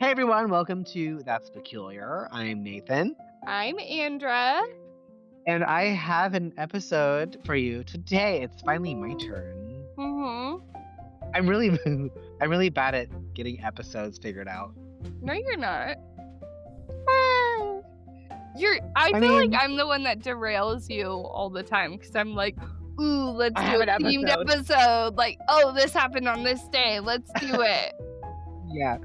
Hey everyone, welcome to That's Peculiar. I'm Nathan, I'm Andra. and I have an episode for you today. It's finally my turn. Mhm. I'm really I'm really bad at getting episodes figured out. No, you're not. Ah. I I feel like mean, I'm the one that derails you all the time because I'm like, "Ooh, let's I do have an a themed episode. episode." Like, "Oh, this happened on this day. Let's do it." Yeah.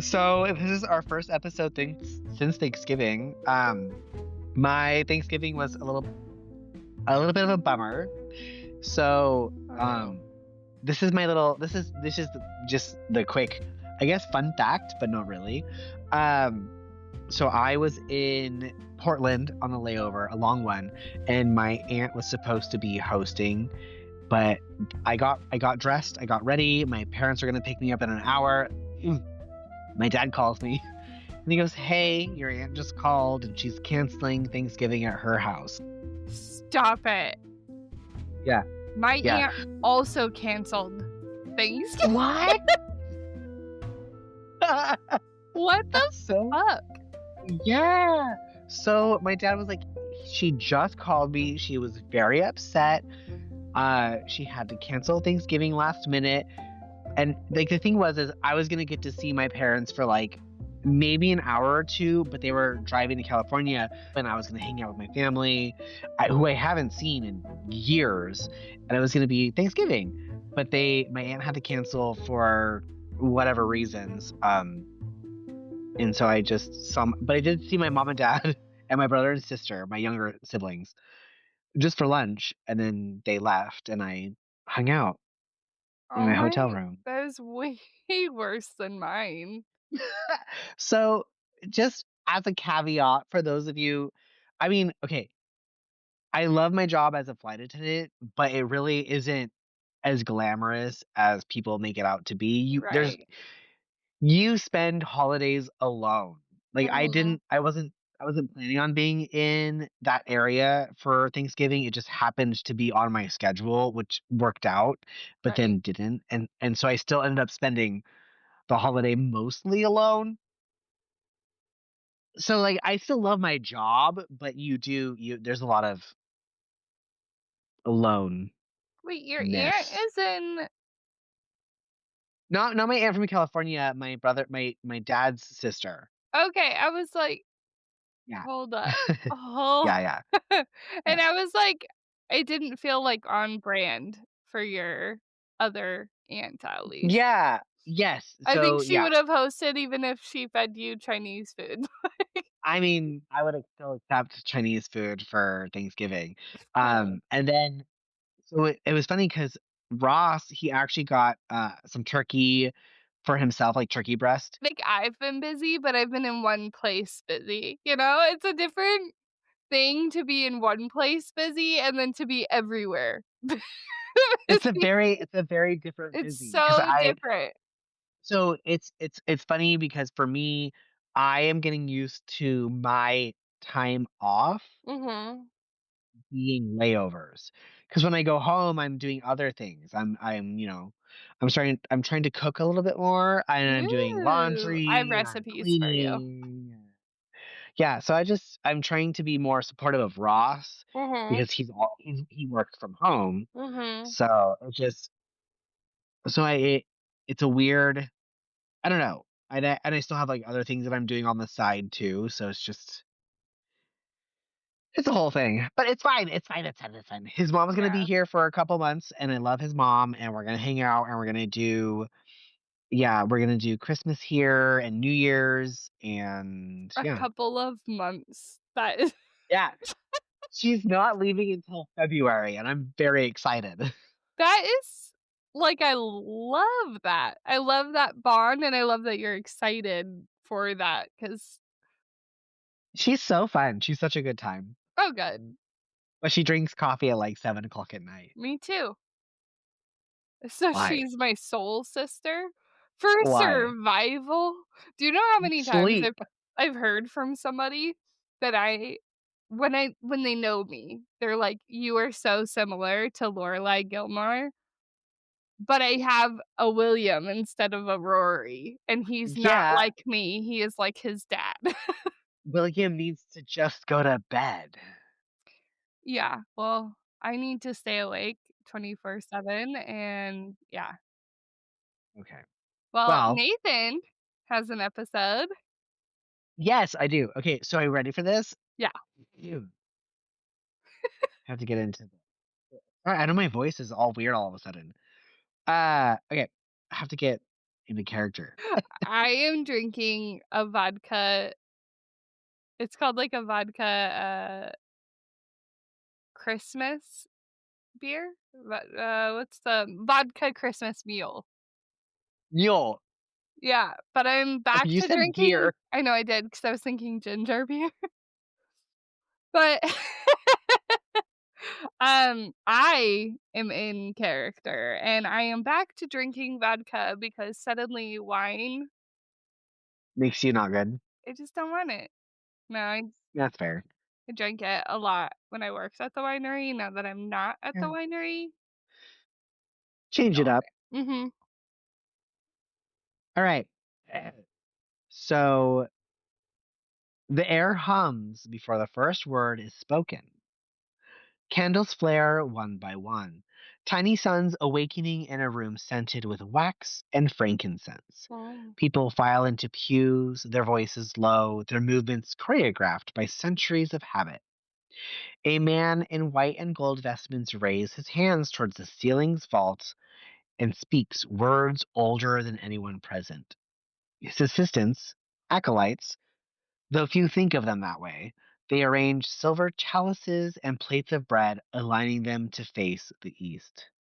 So this is our first episode since Thanksgiving. My Thanksgiving was a little bit of a bummer. So, Oh no. this is just the quick, I guess, fun fact, but not really. Um, so I was in Portland on a layover, a long one, and my aunt was supposed to be hosting, but I got dressed, I got ready. My parents are gonna pick me up in an hour. My dad calls me and he goes, "Hey, your aunt just called and she's canceling Thanksgiving at her house." Stop it. Yeah, My yeah. aunt also canceled Thanksgiving. What? What the That's so fuck? Yeah. So my dad was like, she just called me. She was very upset. She had to cancel Thanksgiving last minute. And like the thing was is I was gonna get to see my parents for like maybe an hour or two, but they were driving to California and I was gonna hang out with my family, who I haven't seen in years, and it was gonna be Thanksgiving. But my aunt had to cancel for whatever reasons. And so I just but I did see my mom and dad and my brother and sister, my younger siblings, just for lunch, and then they left, and I hung out in Oh my hotel my, room. that is way worse than mine. So, just as a caveat for those of you, I mean, okay, I love my job as a flight attendant, but it really isn't as glamorous as people make it out to be. Right. You spend holidays alone. Like Mhm. I wasn't planning on being in that area for Thanksgiving. It just happened to be on my schedule, which worked out, but Right. then didn't. And so I still ended up spending the holiday mostly alone. So like I still love my job, but there's a lot of aloneness. Wait, your aunt is in Not my aunt from California, my brother, my dad's sister. okay, I was like, Yeah. "Hold up." Oh. Yeah, yeah. And Yeah. I was like, it didn't feel, like, on brand for your other aunt, at least. Yeah. Yes. I think So, she yeah. would have hosted even if she fed you Chinese food. I mean, I would still accept Chinese food for Thanksgiving. Fair. And then so it was funny because Ross, he actually got, some turkey for himself, like turkey breast. Like, I've been busy, but I've been in one place busy, you know? It's a different thing to be in one place busy and then to be everywhere busy. It's a very different It's busy because so I different. so it's funny because for me, I am getting used to my time off Mhm. being layovers. Because when I go home, I'm doing other things. I'm trying to cook a little bit more, and I'm doing Ooh, I have laundry, and I'm recipes for you. cleaning. Yeah, so I'm trying to be more supportive of Ross Mhm. because he works from home. Mhm. So so I it, it's a weird, I don't know. And I still have like other things that I'm doing on the side too. So it's a whole thing, but it's fine. It's fine. It's fine. It's fine. His mom's gonna be Yeah. here for a couple months, and I love his mom, and we're gonna hang out, and we're gonna do Christmas here and New Year's, and A yeah, couple of months. That is yeah. She's not leaving until February, and I'm very excited. that is like, I love that. I love that bond, and I love that you're excited for that. Cause She's so fun. She's such a good time, oh, good. but she drinks coffee at like 7 o'clock at night. Me too. So Why? she's my soul sister for Why? survival. Do you know how many times Sleep. I've heard from somebody that when they know me, they're like, "You are so similar to Lorelai Gilmore." but I have a William instead of a Rory, and he's not Yeah, like me, he is like his dad. William needs to just go to bed. Yeah, well, I need to stay awake 24/7, and yeah. Okay. Well, Well, Nathan has an episode. yes, I do. Okay, so are you ready for this? Yeah. Phew, have to get into I know my voice is all weird all of a sudden. Okay. I have to get into character. I am drinking a vodka. It's called, like, a vodka, Christmas beer? What's the vodka Christmas mule. Mule. Yeah, but I'm Oh, back you to said drinking. beer. I know I did because I was thinking ginger beer, but I am in character, and I am back to drinking vodka because suddenly wine, Makes you not good. I just don't want it. No, That's fair. I drank it a lot when I worked at the winery. Now that I'm not at the Yeah. winery, I Change don't it want up. it. Mhm. All right. Uh, So the air hums before the first word is spoken. Candles flare one by one. Tiny suns awakening in a room scented with wax and frankincense. Oh. People file into pews, their voices low, their movements choreographed by centuries of habit. A man in white and gold vestments raises his hands towards the ceiling's vault and speaks words older than anyone present. His assistants, acolytes, though few think of them that way, they arrange silver chalices and plates of bread, aligning them to face the east.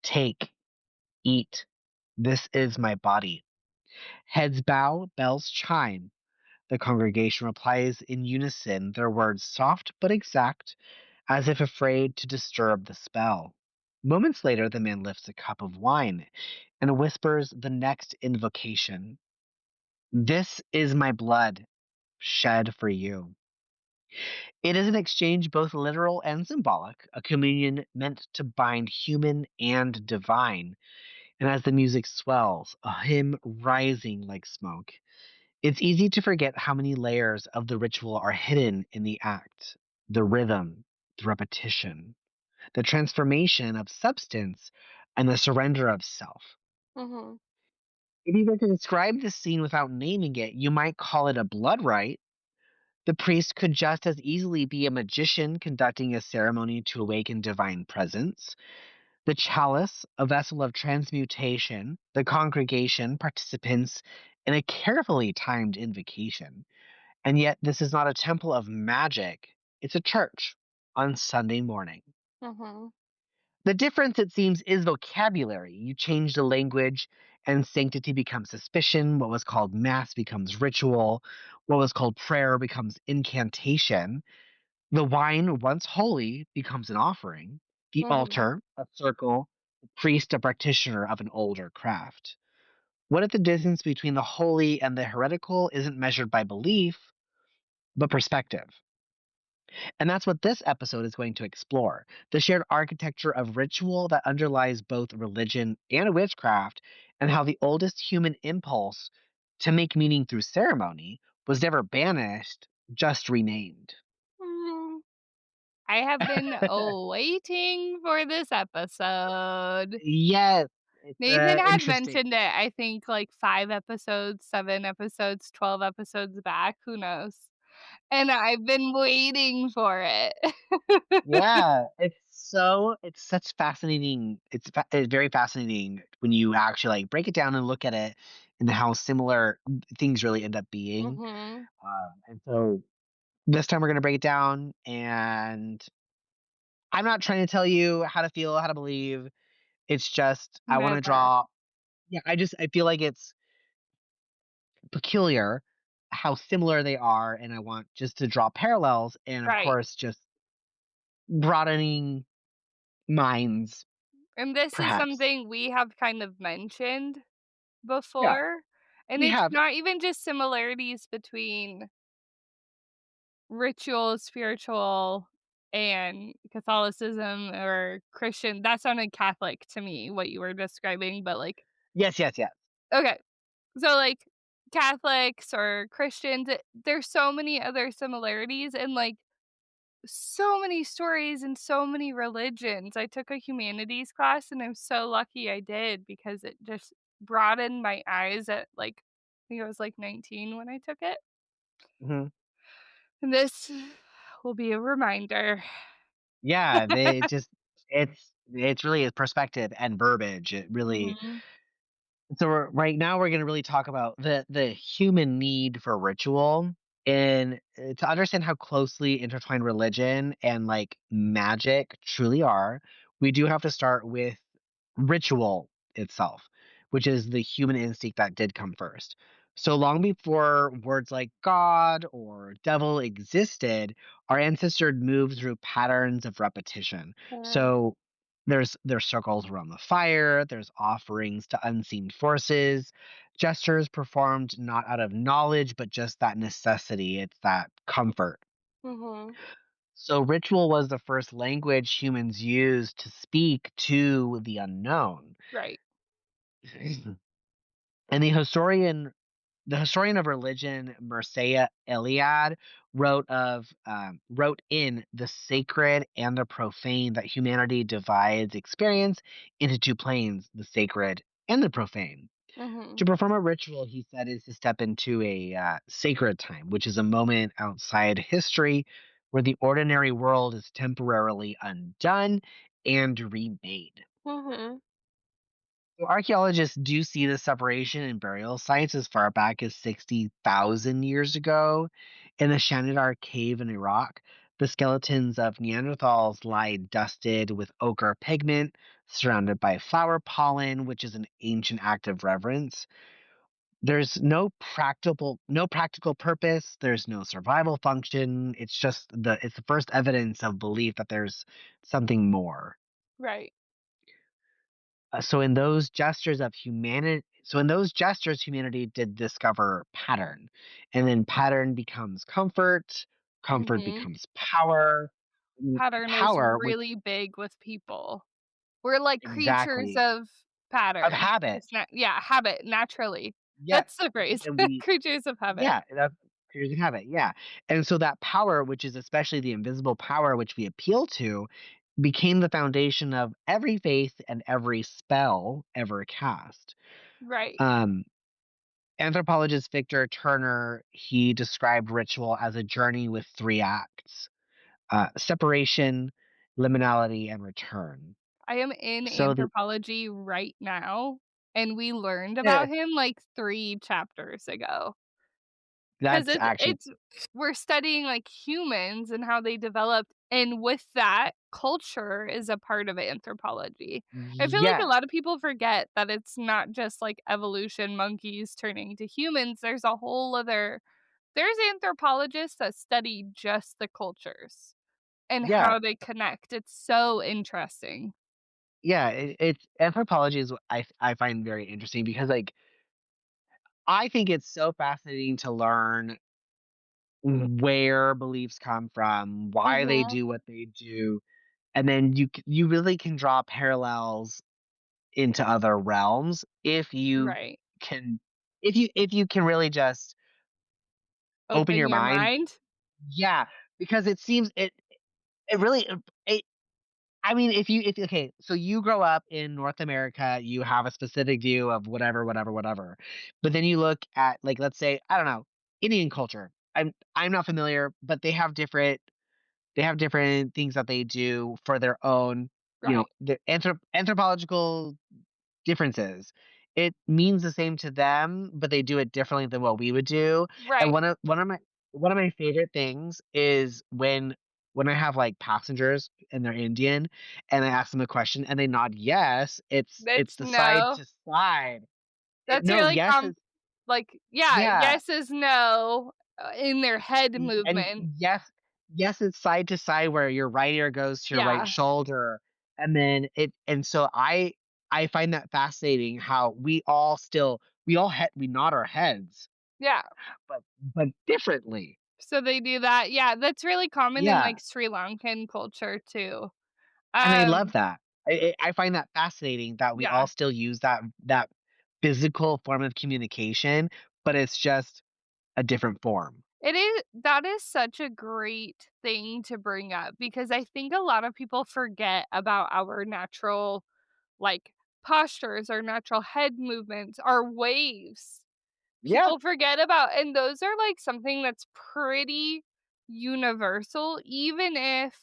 Take, eat. This is my body. Heads bow, bells chime. The congregation replies in unison, their words soft but exact, as if afraid to disturb the spell. Moments later, the man lifts a cup of wine and whispers the next invocation. This is my blood, shed for you. It is an exchange both literal and symbolic, a communion meant to bind human and divine. And as the music swells, a hymn rising like smoke, it's easy to forget how many layers of the ritual are hidden in the act: the rhythm, the repetition, the transformation of substance, and the surrender of self. Mhm. If you were to describe this scene without naming it, you might call it a blood rite. The priest could just as easily be a magician conducting a ceremony to awaken divine presence. The chalice, a vessel of transmutation, the congregation, participants in a carefully timed invocation. And yet, this is not a temple of magic, it's a church on Sunday morning. Mhm. The difference, it seems, is vocabulary. You change the language, and sanctity becomes suspicion. What was called mass becomes ritual. What was called prayer becomes incantation. The wine, once holy, becomes an offering. The Mhm. altar, a circle. The priest, a practitioner of an older craft. What if the distance between the holy and the heretical isn't measured by belief, but perspective? And that's what this episode is going to explore: the shared architecture of ritual that underlies both religion and witchcraft, and how the oldest human impulse to make meaning through ceremony was never banished, just renamed. Mhm. I have been waiting for this episode. Yes, it's Nathan had interesting. mentioned it, I think, like, 5 episodes, 7 episodes, 12 episodes back, who knows? And I've been waiting for it. Yeah, it's such fascinating. It's very fascinating when you actually like break it down and look at it and how similar things really end up being. Mhm. And so this time we're gonna break it down, and I'm not trying to tell you how to feel, how to believe. It's just I want to Never. draw. Yeah, I feel like it's peculiar how similar they are, and I want just to draw parallels, and of Right. course just broadening minds, And this is perhaps. something we have kind of mentioned Yeah, before, and we it's have. not even just similarities between ritual, spiritual, and Catholicism or Christian. That sounded Catholic to me, what you were describing, but, like, Yes, yes, yes. okay. So, like, Catholics or Christians, there's so many other similarities and, like, so many stories and so many religions. I took a humanities class, and I'm so lucky I did because it just broadened my eyes at, like, I think I was, like, 19 when I took it. Mhm. And this will be a reminder. Yeah, they just it's really a perspective and verbiage. It really Mhm. so right now we're going to really talk about the human need for ritual and to understand how closely intertwined religion and like magic truly are. We do have to start with ritual itself, which is the human instinct that did come first. So long before words like God or devil existed, our ancestors moved through patterns of repetition. Mm. So there's circles around the fire, there's offerings to unseen forces, gestures performed not out of knowledge, but just that necessity. It's that comfort. Mhm. So ritual was the first language humans used to speak to the unknown. Right. And the historian of religion, Mircea Eliade, wrote in the sacred and the profane that humanity divides experience into two planes, the sacred and the profane. Mhm. To perform a ritual, he said, is to step into a sacred time, which is a moment outside history where the ordinary world is temporarily undone and remade. Mhm. So archaeologists do see the separation in burial sites as far back as 60,000 years ago. In the Shanidar cave in Iraq, the skeletons of Neanderthals lie dusted with ochre pigment, surrounded by flower pollen, which is an ancient act of reverence. There's no practical purpose, there's no survival function. It's the first evidence of belief that there's something more. Right. So in those gestures, humanity did discover pattern, and then pattern becomes comfort, comfort Mhm. becomes power, Pattern is power, which really big with people. We're like creatures exactly of of pattern. habit. It's not, yeah, habit, naturally. Yeah, That's the phrase. and we Creatures of habit. yeah, that's creatures of habit. Yeah, and so that power, which is especially the invisible power which we appeal to, became the foundation of every faith and every spell ever cast. Right. Um, Anthropologist Victor Turner, he described ritual as a journey with three acts: separation, liminality, and return. I am in So the anthropology right now, and we learned yeah, about him, like, 3 chapters ago. 'Cause that's actually it's we're studying, like, humans and how they developed, and with that, culture is a part of anthropology. I feel like a yes, lot of people forget that it's not just, like, evolution, monkeys turning to humans, there's anthropologists that study just the cultures and yeah, how they connect. It's so interesting. yeah. It's anthropology is what I find very interesting because like I think it's so fascinating to learn where beliefs come from, why they Mhm. do what they do, and then you really can draw parallels into other realms if you Right. can if you can really just open Open your your mind. mind? Yeah, because it seems it really it, I mean if okay, so you grow up in North America, you have a specific view of whatever whatever whatever. But then you look at like let's say, I don't know, Indian culture. I'm not familiar, but they have different things that they do for their own, Right. the anthropological differences. It means the same to them, but they do it differently than what we would do. And Right. one of my favorite things is when I have like passengers and they're Indian and I ask them a question and they nod yes, it's That's the side no. to side. That's No, really yes is like, yeah, yeah. yes is no, in their head And movement. yes, it's side to side where your right ear goes to your right Yeah, shoulder, and then and so I find that fascinating how we all nod our heads, yeah. but differently. So they do that. Yeah, that's really common in, Yeah, like, Sri Lankan culture too. and I love Um, that. I find that fascinating that we yeah. all still use that physical form of communication, but it's just a different form. That is such a great thing to bring up because I think a lot of people forget about our natural, like, postures, our natural head movements, our waves. Yeah, People forget about and those are, like, something that's pretty universal, even if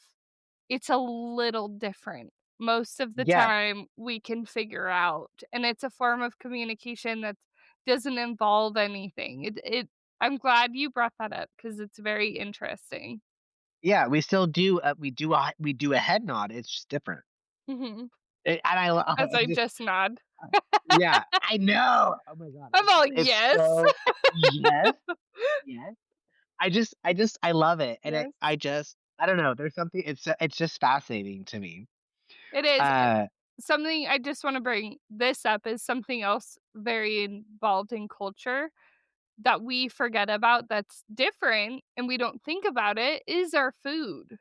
it's a little different. Most of the yes. time, we can figure out, and it's a form of communication that doesn't involve anything. I'm glad you brought that up because it's very interesting. Yeah, we still do, we do a head nod, it's just different. Mhm. And I lo As I I just just nod. yeah, I know. Oh my god, I'm all, it's "Yes." so yes, yes. I love it, and Yes. I don't know, there's something it's just fascinating to me. It is, Uh, something I just wanna bring this up is something else very involved in culture that we forget about that's different and we don't think about it is our food.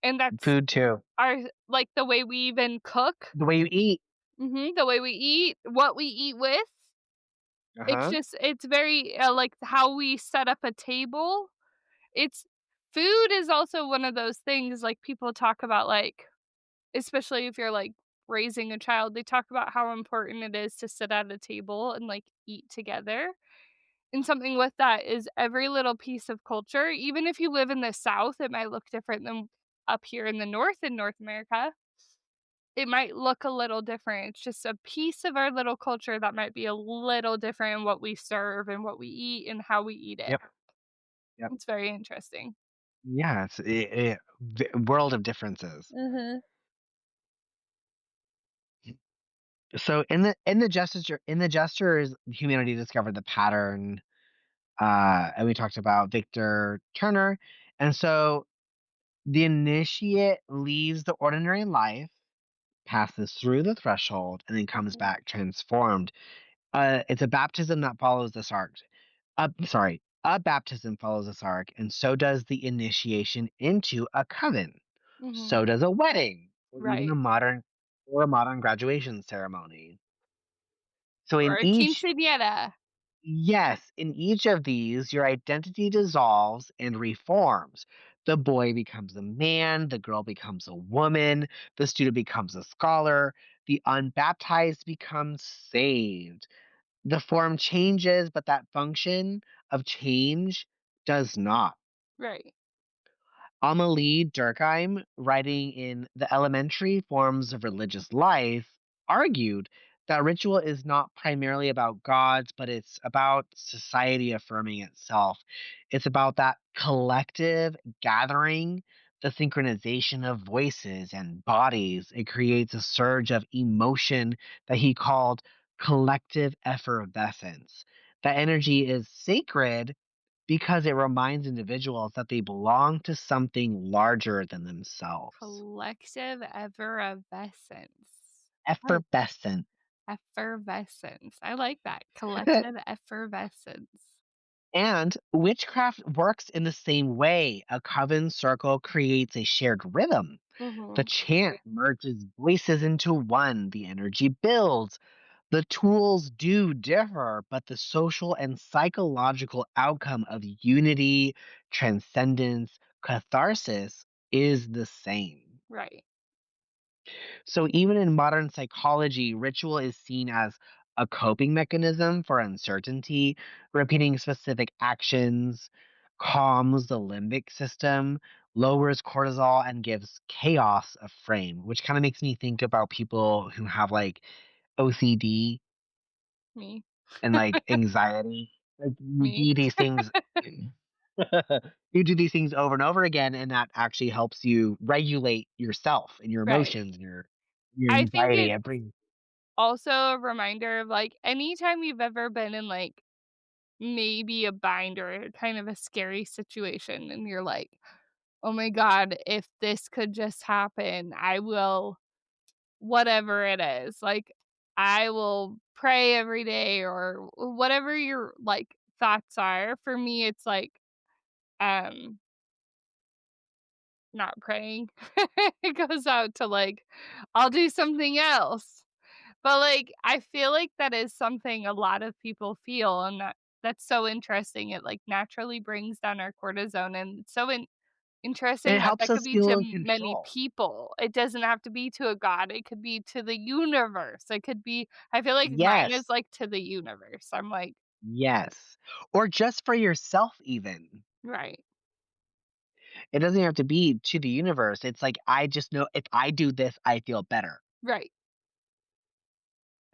And that's food too. our like, the way we even cook, The way you eat. the way we eat, what we eat with. Uh-huh. It's very, like, how we set up a table. It's food is also one of those things, like, people talk about, like especially if you're, like, raising a child, they talk about how important it is to sit at a table and, like, eat together. And something with that is every little piece of culture, even if you live in the South, it might look different than up here in the North in North America. It might look a little different. It's just a piece of our little culture that might be a little different in what we serve and what we eat and how we eat it. Yep, yep. It's very interesting. Yeah, it's world of differences. Mhm. So in the gestures, humanity discovered the pattern, and we talked about Victor Turner, and so the initiate leaves the ordinary life, passes through the threshold, and then comes Mhm. back transformed. It's a baptism that follows this arc. Sorry, a baptism follows this arc, and so does the initiation into a coven. Mhm. So does a wedding, or even Right. a modern graduation ceremony. So Or in a each quinceañera. Yes, in each of these, your identity dissolves and reforms. The boy becomes a man, the girl becomes a woman, the student becomes a scholar, the unbaptized becomes saved. The form changes, but that function of change does not. Right. Amelie Durkheim, writing in The Elementary Forms of Religious Life, argued that ritual is not primarily about gods, but it's about society affirming itself. It's about that collective gathering, the synchronization of voices and bodies. It creates a surge of emotion that he called collective effervescence. That energy is sacred because it reminds individuals that they belong to something larger than themselves. Collective effervescence. I Effervescent. effervescence. I like that. Collective effervescence. And witchcraft works in the same way. A coven circle creates a shared rhythm. The Mhm. chant merges voices into one. The energy builds. The tools do differ, but the social and psychological outcome of unity, transcendence, catharsis is the same. Right. So even in modern psychology, ritual is seen as a coping mechanism for uncertainty. Repeating specific actions calms the limbic system, lowers cortisol, and gives chaos a frame, which kind of makes me think about people who have like OCD Me. and like anxiety. Like you Me. do these things you do these things over and over again, and that actually helps you regulate yourself and your Right. emotions and your I think anxiety. it's It brings also a reminder of, like, anytime you've ever been in, like, maybe a bind or kind of a scary situation and you're like, "Oh my god, if this could just happen, I will" whatever it is, like, I will pray every day or whatever your, like, thoughts are. For me, it's like um, not praying. It goes out to, like, I'll do something else. But, like, I feel like that is something a lot of people feel, and that's so interesting. It, like, naturally brings down our cortisone, and it's so It interesting that helps that could us be to feel in many control. people. It doesn't have to be to a god, it could be to the universe, it could be I feel like mine is, Yes. like, to the universe. I'm like Yes. Or just for yourself even. right, It doesn't have to be to the universe. It's like I just know if I do this, I feel better. right,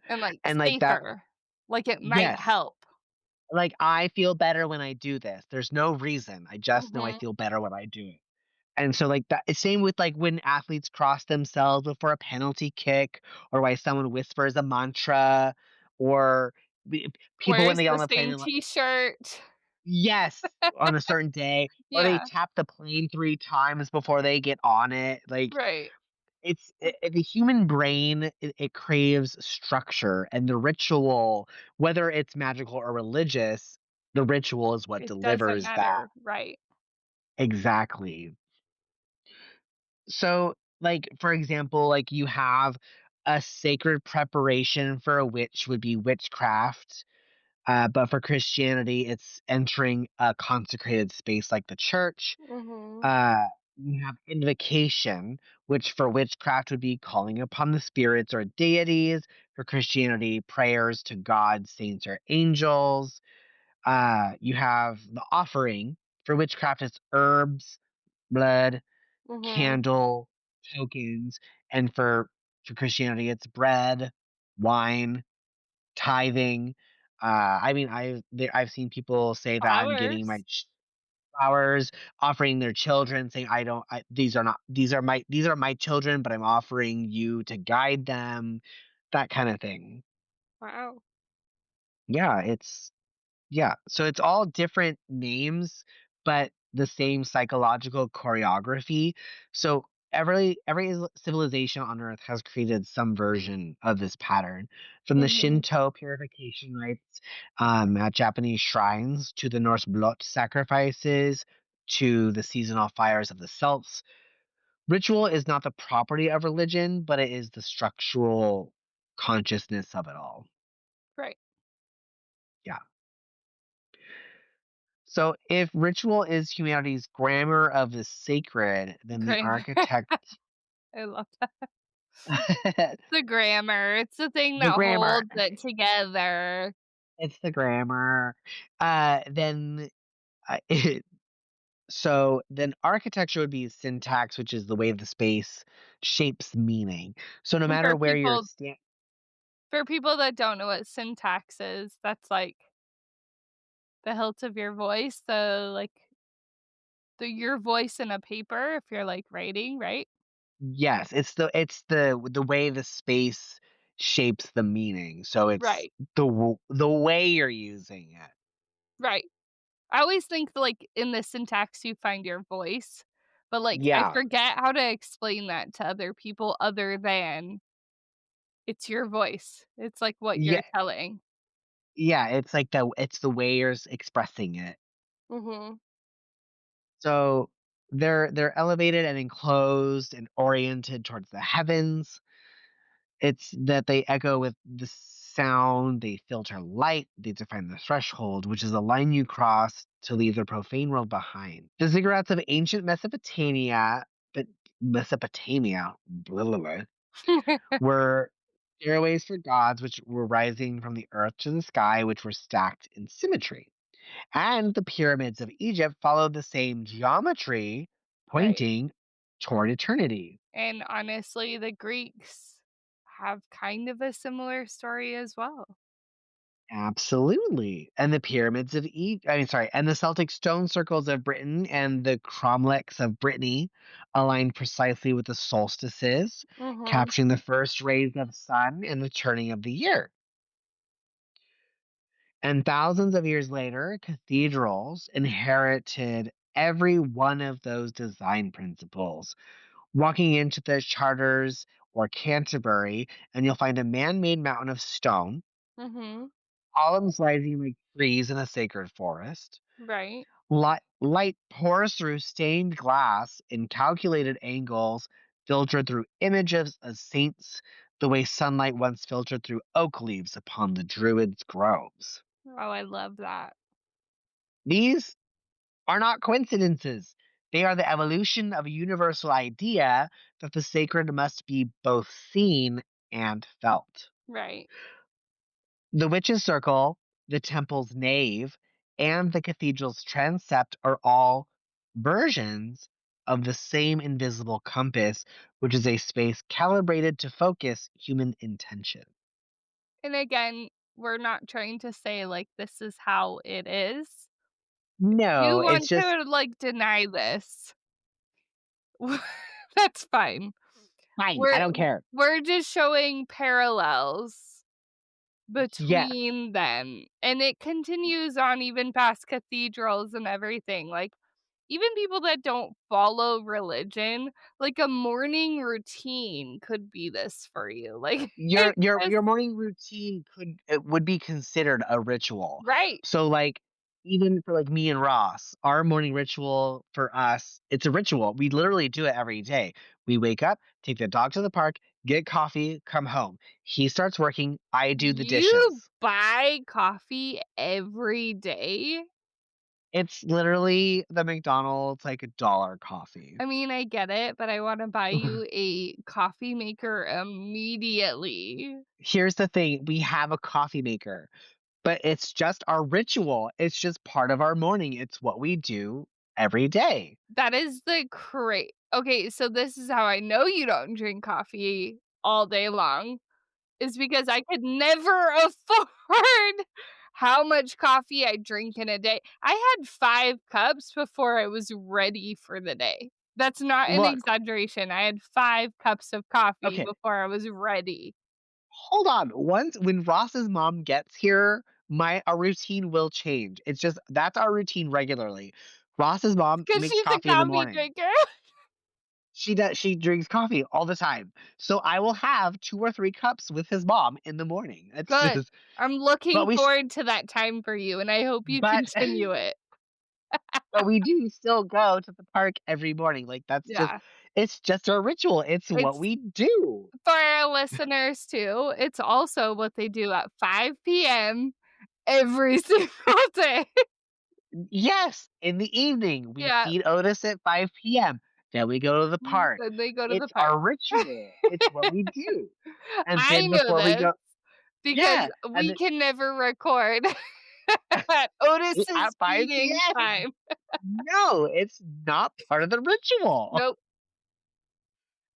and, like, And like that safer, like, it might yes. help. Like I feel better when I do this. There's no reason. I just know I Mhm. feel better when I do it. And so like that it's same with like when athletes cross themselves before a penalty kick or why someone whispers a mantra or the people when Wears they get the on the plane same and like T-shirt. yes, on a certain day, or they Yeah, tap the plane 3 times before they get on it. Like right. the human brain it craves structure and the ritual, whether it's magical or religious, the ritual is what It doesn't delivers that. matter, right. Exactly. So, like, for example, like you have a sacred preparation for a witch would be witchcraft. But for Christianity, it's entering a consecrated space like the church. Mhm, Uh, you have invocation, which for witchcraft would be calling upon the spirits or deities. For Christianity, prayers to God, saints, or angels. You have the offering. For witchcraft, it's herbs, blood, mhm. candle, tokens, and for Christianity, it's bread, wine, tithing. I mean, I've seen people say that I'm giving my Flowers. flowers, offering their children, saying I don't. These are not. These are my children, but I'm offering you to guide them. That kind of thing. Wow. Yeah, so it's all different names, but the same psychological choreography. So every civilization on Earth has created some version of this pattern, from the Mhm. Shinto purification rites at Japanese shrines to the Norse blot sacrifices to the seasonal fires of the Celts. Ritual is not the property of religion, but it is the structural consciousness of it all. Right. Yeah. So, if ritual is humanity's grammar of the sacred, then the Grammar. architect I love that. The grammar, it's the thing the that grammar, holds it together. it's the grammar. Then it, so then architecture would be syntax, which is the way the space shapes meaning. So no And matter where you're stand, for people that don't know what syntax is, that's like the hilt of your voice, your voice in a paper if you're, like, writing, right? yes, it's the way the space shapes the meaning. So it's Right, the way you're using it. right. I always think, like, in the syntax you find your voice, but, like, I Yeah. forget how to explain that to other people other than it's your voice. It's, like, what you're Yeah, telling. yeah, it's the way you're expressing it. Mhm, So they're elevated and enclosed and oriented towards the heavens. It's that they echo with the sound, they filter light, they define the threshold, which is a line you cross to leave the profane world behind. The ziggurats of ancient but Mesopotamia, blah, blah, blah, were stairways for gods which were rising from the earth to the sky, which were stacked in symmetry. And the pyramids of Egypt followed the same geometry, right. pointing toward eternity. And honestly, the Greeks have kind of a similar story as well. Absolutely. And the pyramids of I mean, sorry, and the Celtic stone circles of Britain and the cromlechs of Brittany aligned precisely with the solstices, Mhm, capturing the first rays of sun and the turning of the year. And thousands of years later, cathedrals inherited every one of those design principles. Walking into the Charters or Canterbury, and you'll find a man made mountain of stone, mhm, columns rising like trees in a sacred forest, right. Light pours through stained glass in calculated angles, filtered through images of saints, the way sunlight once filtered through oak leaves upon the druids' groves. Oh, I love that. These are not coincidences. They are the evolution of a universal idea that the sacred must be both seen and felt. Right. The witch's circle, the temple's nave, and the cathedral's transept are all versions of the same invisible compass, which is a space calibrated to focus human intention. And again, we're not trying to say, like, this is how it is. No, You it's want just to, like, deny this. That's fine. fine. I We're don't care. we're just showing parallels Yes, between them, and it continues on even past cathedrals and everything, like, even people that don't follow religion, like, a morning routine could be this for you, like, your it's your just your morning routine would be considered a ritual. right. So like even for like me and Ross, our morning ritual for us, it's a ritual. We literally do it every day. We wake up, take the dog to the park, get coffee, come home. He starts working, I do the You dishes. buy coffee every day? It's literally the McDonald's like a dollar coffee. I mean, I get it, but I wanna buy you a coffee maker immediately. Here's the thing, we have a coffee maker. But it's just our ritual. It's just part of our morning. It's what we do every day. That is the okay, so this is how I know you don't drink coffee all day long, is because I could never afford how much coffee I drink in a day. I had 5 cups before I was ready for the day. That's not an Look, exaggeration. I had 5 cups of coffee okay, before I was ready. hold on. Once when Ross's mom gets here, my our routine will change. It's just that's our routine regularly. Ross's mom 'Cause makes she's a coffee in the coffee morning. drinker. She drinks coffee all the time. So I will have 2 or 3 cups with his mom in the morning. It's Good. just I'm but looking we s- forward to that time for you, and I hope you but continue it. but we do still go to the park every morning. Like that's just Yeah. it's just a ritual. It's what It's we do. for our listeners too, it's also what they do at 5 p.m. every single day. Yes, in the evening, we Yeah, feed Otis at 5 p.m. Then we go to the park. then they go to the It's park. our ritual. It's what we do. And I then know before we this go, because yeah, and we can never record at then Otis's at 5 feeding p.m. time. No, it's not part of the ritual. Nope,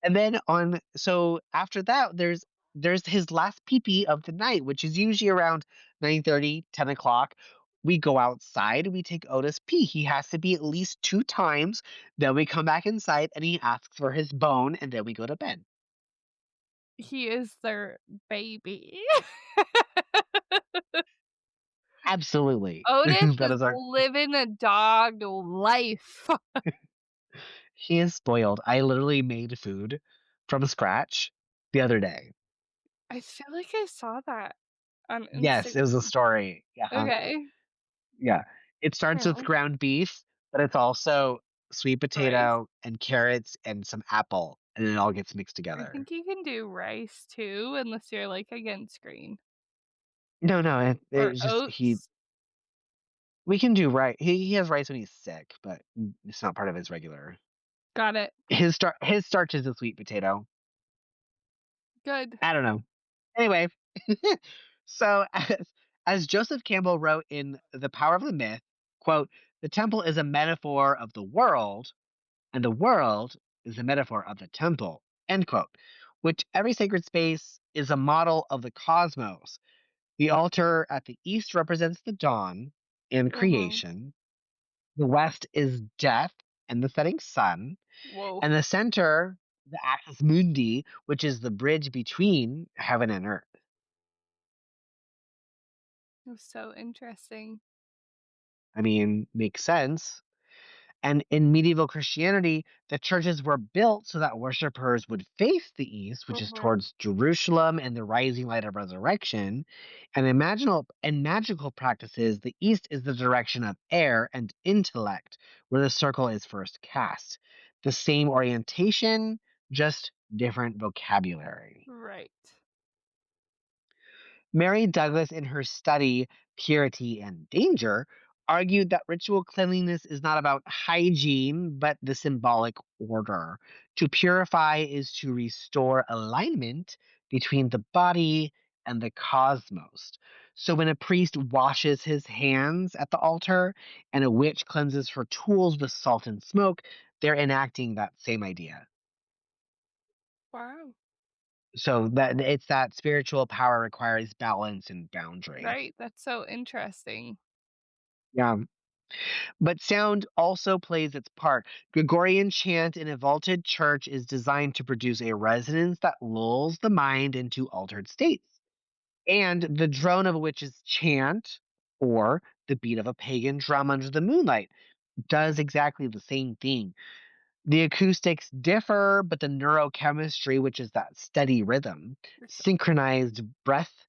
And then on so after that, there's his last pee-pee of the night, which is usually around 9:30, 10 o'clock. We go outside, we take Otis pee. He has to be at least 2 times. Then we come back inside and he asks for his bone, and then we go to bed. he is their baby. Absolutely. Otis That is is our living a dog life. he is spoiled. I literally made food from scratch the other day. I feel like I saw that on Yes, it was a Instagram. story. Yeah. Okay. Yeah. It starts with Well, ground beef, but it's also sweet rice. potato and carrots and some apple, and it all gets mixed I together. think you can do rice too, unless you're, like, against green. No, no, Or it's just he oats. we can do right. He has rice when he's sick, but it's not part of his regular. Got it. His starch is a sweet potato. Good. I don't know. Anyway, so as Joseph Campbell wrote in The Power of the Myth, quote, the temple is a metaphor of the world, and the world is a metaphor of the temple, end quote, which every sacred space is a model of the cosmos. The altar at the east represents the dawn and Mhm. creation, the west is death and the setting sun, Whoa. and the center, the axis mundi, which is the bridge between heaven and earth. It was so interesting. I mean, makes sense. And in medieval Christianity, the churches were built so that worshipers would face the east, which is Mhm. towards Jerusalem and the rising light of resurrection. And in magical practices, the east is the direction of air and intellect, where the circle is first cast. The same orientation, just different vocabulary. Right. Mary Douglas, in her study Purity and Danger, argued that ritual cleanliness is not about hygiene, but the symbolic order. To purify is to restore alignment between the body and the cosmos. So when a priest washes his hands at the altar and a witch cleanses her tools with salt and smoke, they're enacting that same idea. Wow. So that it's that spiritual power requires balance and boundary. Right. That's so interesting. Yeah. But sound also plays its part. Gregorian chant in a vaulted church is designed to produce a resonance that lulls the mind into altered states. And the drone of a witch's chant, or the beat of a pagan drum under the moonlight, does exactly the same thing. The acoustics differ, but the neurochemistry, which is that steady rhythm, synchronized breath,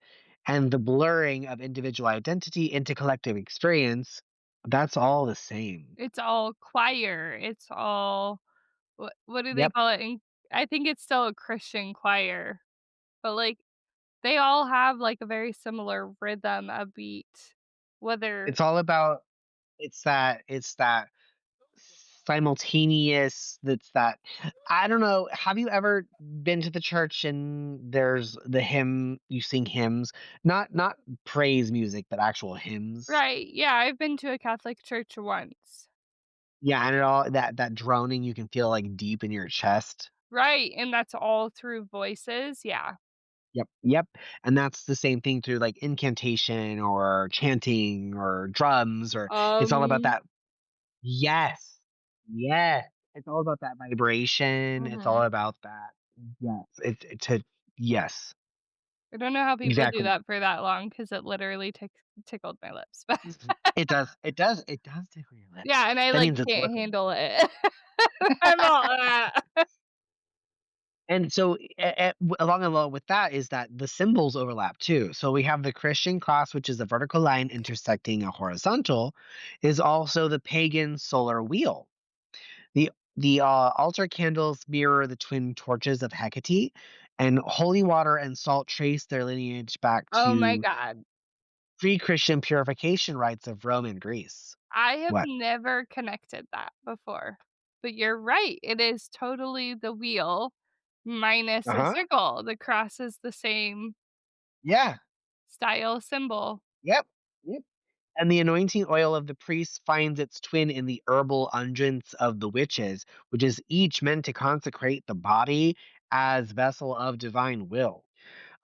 and the blurring of individual identity into collective experience, that's all the same. It's all choir. It's all what do they Yep. call it in I think it's still a Christian choir, but, like, they all have, like, a very similar rhythm, a beat, whether It's all about it's that simultaneous that's that I don't know, have you ever been to the church and there's the hymn you sing hymns, not praise music, but actual hymns? Right, yeah, I've been to a Catholic church once. Yeah, and it all that droning you can feel, like, deep in your chest. Right, and that's all through voices, yeah. Yep, yep, and that's the same thing through, like, incantation or chanting or drums or it's all about Um that. Yes, yes, it's all about that vibration, it's all Mhm. about that. Yes, it's a yes, I don't know how people do exactly. that for that long because it literally tickled my lips, but Mhm. It does tickle your lips. yeah, and I, That like, means it's can't working. handle it. I'm all, And so, along with that is that the symbols overlap too. So we have the Christian cross, which is a vertical line intersecting a horizontal, is also the pagan solar wheel. The altar candles mirror the twin torches of Hecate, and holy water and salt trace their lineage back Oh my to god. pre-Christian purification rites of Rome and Greece. I have What? never connected that before, but you're right, it is totally the wheel minus Uh a huh. circle. The cross is the same Yeah. style symbol. Yep. Yep. And the anointing oil of the priests finds its twin in the herbal unguents of the witches, which is each meant to consecrate the body as vessel of divine will.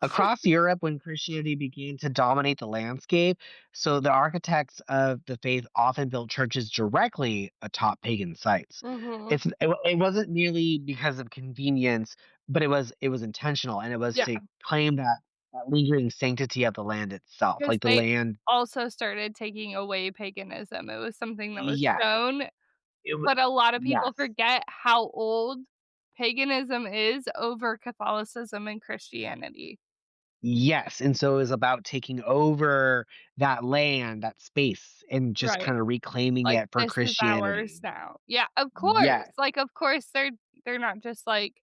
Across Europe, when Christianity began to dominate the landscape, so the architects of the faith often built churches directly atop pagan sites. Mhm. It wasn't merely because of convenience, but it was intentional, and it was Yeah, to claim that lingering sanctity of the land itself, because like the they land. also started taking away paganism. It was something that was Yeah, shown, it was. but a lot of people Yes. forget how old paganism is over Catholicism and Christianity. Yes, and so it was about taking over that land, that space, and just Right. kinda reclaiming Like, it for "This is ours Christianity. now." Yeah, of course. Yes, Like, of course, they're not just like,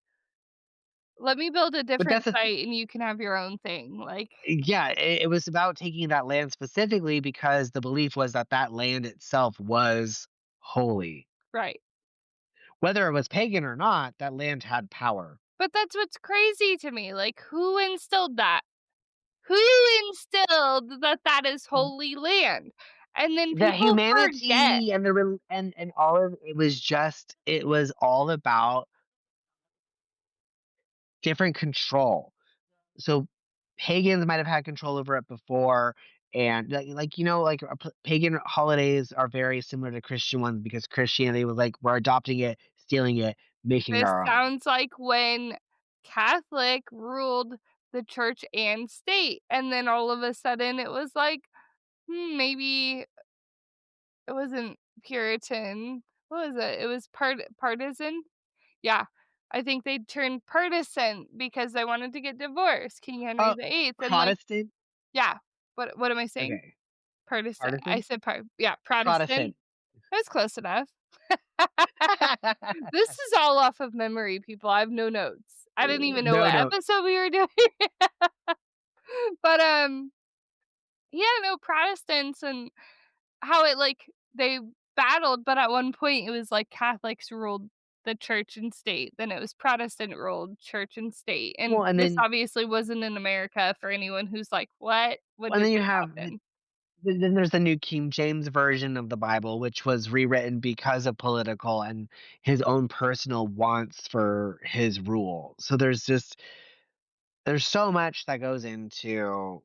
"Let me build a but different that's the th site and you can have your own thing." Like yeah, it was about taking that land specifically because the belief was that that land itself was holy. right. Whether it was pagan or not, that land had power. But that's what's crazy to me, like, who instilled that? Who instilled that that is holy land? And then The people forget. humanity and the rel and all of it was just it was all about different control. So pagans might have had control over it before, and like pagan holidays are very similar to Christian ones because Christianity was like we're adopting it, stealing it, making This our own. sounds like when Catholic ruled the church and state, and then all of a sudden it was like, maybe it wasn't Puritan. what was it? It was partisan? Yeah. I think they turned partisan because they wanted to get divorced, King Henry Oh, the Eighth, and, like Protestant? yeah. What am I saying? Okay. Partisan. I Partisan? said yeah, Protestant. Protestant. That's close enough. This is all off of memory, people. I have no notes. I didn't even know No, what no. episode we were doing. But, yeah, no, Protestants and how it, like they battled, but at one point it was, like, Catholics ruled the church and state, then it was Protestant ruled church and state, and Well, and this then obviously wasn't in America for anyone who's like, "What? When and did then you this have happen?" then there's the New King James Version of the Bible, which was rewritten because of political and his own personal wants for his rule. So there's so much that goes into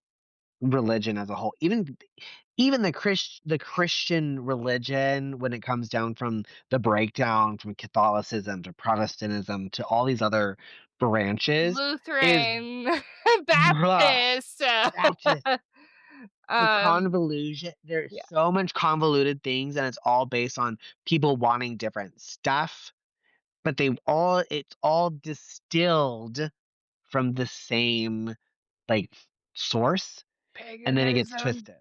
religion as a whole. Even the Christian religion, when it comes down from the breakdown from Catholicism to Protestantism to all these other branches, is Lutheran, bruh, Baptist, Baptist. The um, convolution, there's yeah, so much convoluted things, and it's all based on people wanting different stuff, but it's all distilled from the same, like, source, and then it gets paganism. twisted.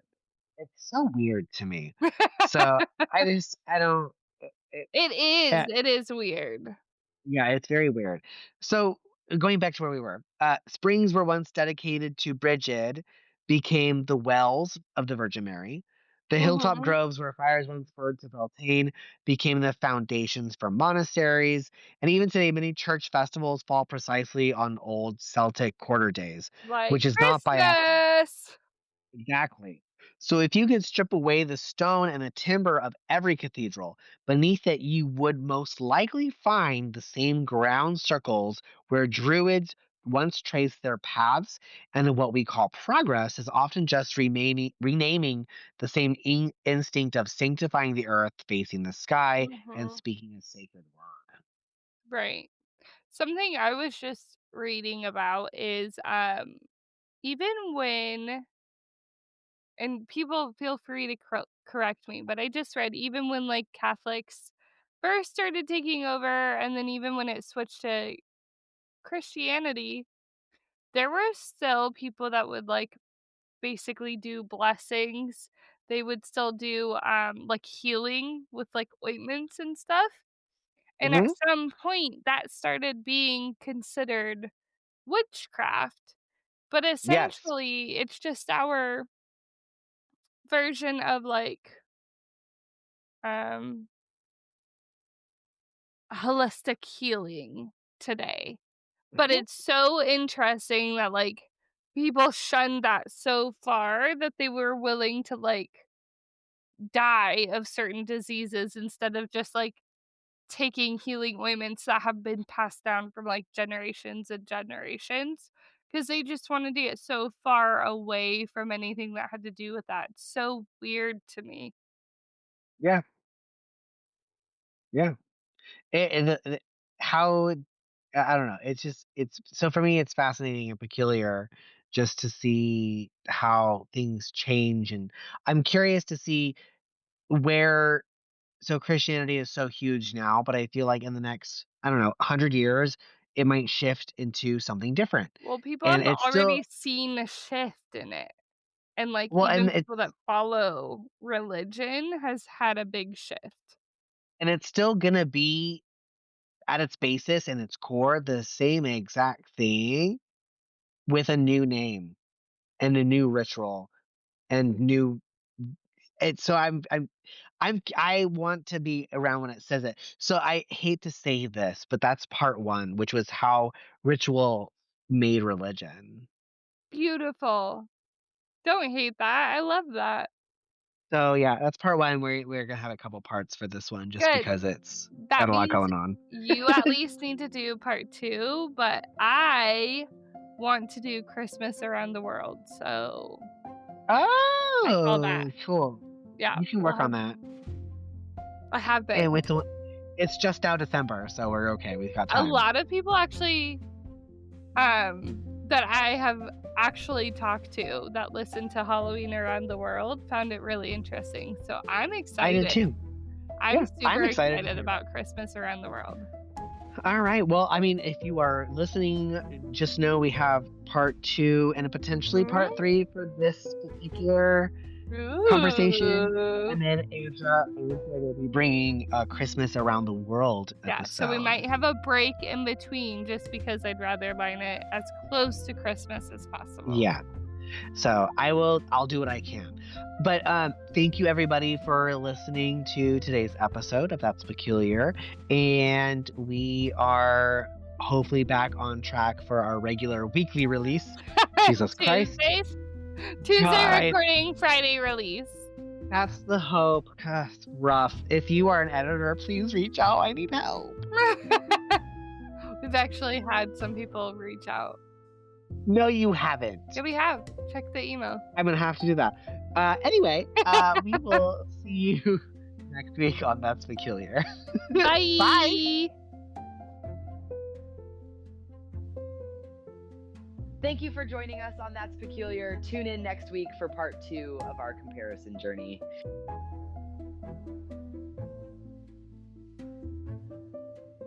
It's so weird to me. So, I don't it It is weird. yeah, it's very weird. So, going back to where we were, springs were once dedicated to Bridget, became the wells of the Virgin Mary. The hilltop Mhm. groves where fires once burned to Beltane became the foundations for monasteries, and even today, many church festivals fall precisely on old Celtic quarter days, Like which is not by accident. Christmas. Exactly. So if you could strip away the stone and the timber of every cathedral, beneath it you would most likely find the same ground circles where druids once traced their paths, and what we call progress is often just renaming the same instinct of sanctifying the earth, facing the sky, and Mhm. speaking a sacred word. Right. Something I was just reading about is, even when and people feel free to correct me, but I just read even when, like, Catholics first started taking over, and then even when it switched to Christianity, there were still people that would, like, basically do blessings. They would still do, like, healing with, like, ointments and stuff, and at Hmm. some point, that started being considered witchcraft, but Yes. essentially, it's just our version of, like, um, holistic healing today. But Hmm. it's so interesting that, like, people shunned that so far that they were willing to, like, die of certain diseases instead of just, like, taking healing ointments that have been passed down from, like, generations and generations, because they just wanted to get so far away from anything that had to do with that. It's so weird to me. Yeah. Yeah. And how I don't know. It's just it's so for me it's fascinating and peculiar just to see how things change, and I'm curious to see where so Christianity is so huge now, but I feel like in the next, I don't know, 100 years it might shift into something different. Well, people And have it's already still seen a shift in it, and, like, well even people that follow religion has had a big shift. and it's still going to be at its basis and its core the same exact thing with a new name and a new ritual and new it's so I want to be around when it says it. So I hate to say this, but that's part 1, which was how ritual made religion. Beautiful. Don't hate that, I love that. So yeah, that's part 1. We're gonna have a couple parts for this one just Good. because it's That got a lot means going on. you at least need to do part 2, but I want to do Christmas around the world, so I call that. Oh, cool. Yeah, You can we'll work on have that. I have And been. with it's just now December, so we're okay. We've got A time. lot of people actually, that I have actually talked to that listen to Halloween around the world found it really interesting, so I'm I did excited. too. I'm Yeah, super I'm excited to excited hear that. about Christmas around the world. All right. Well, I mean, if you are listening, just know we have part 2 and potentially part 3 for this particular conversation. Ooh. And then Andra will be bringing a Christmas around the world Yeah, so we episode. might have a break in between just because I'd rather line it as close to Christmas as possible. Yeah. So I'll do what I can. But thank you everybody for listening to today's episode of That's Peculiar. And we are hopefully back on track for our regular weekly release. Jesus Christ. Tuesday God, recording, Friday release. that's the hope. God, it's rough. If you are an editor, please reach out. I need help. We've actually had some people reach out. No, you haven't. Yeah, we have. Check the email. I'm going to have to do that. Anyway, we will see you next week on That's Peculiar. Bye. Bye. Thank you for joining us on That's Peculiar. Tune in next week for part 2 of our comparison journey.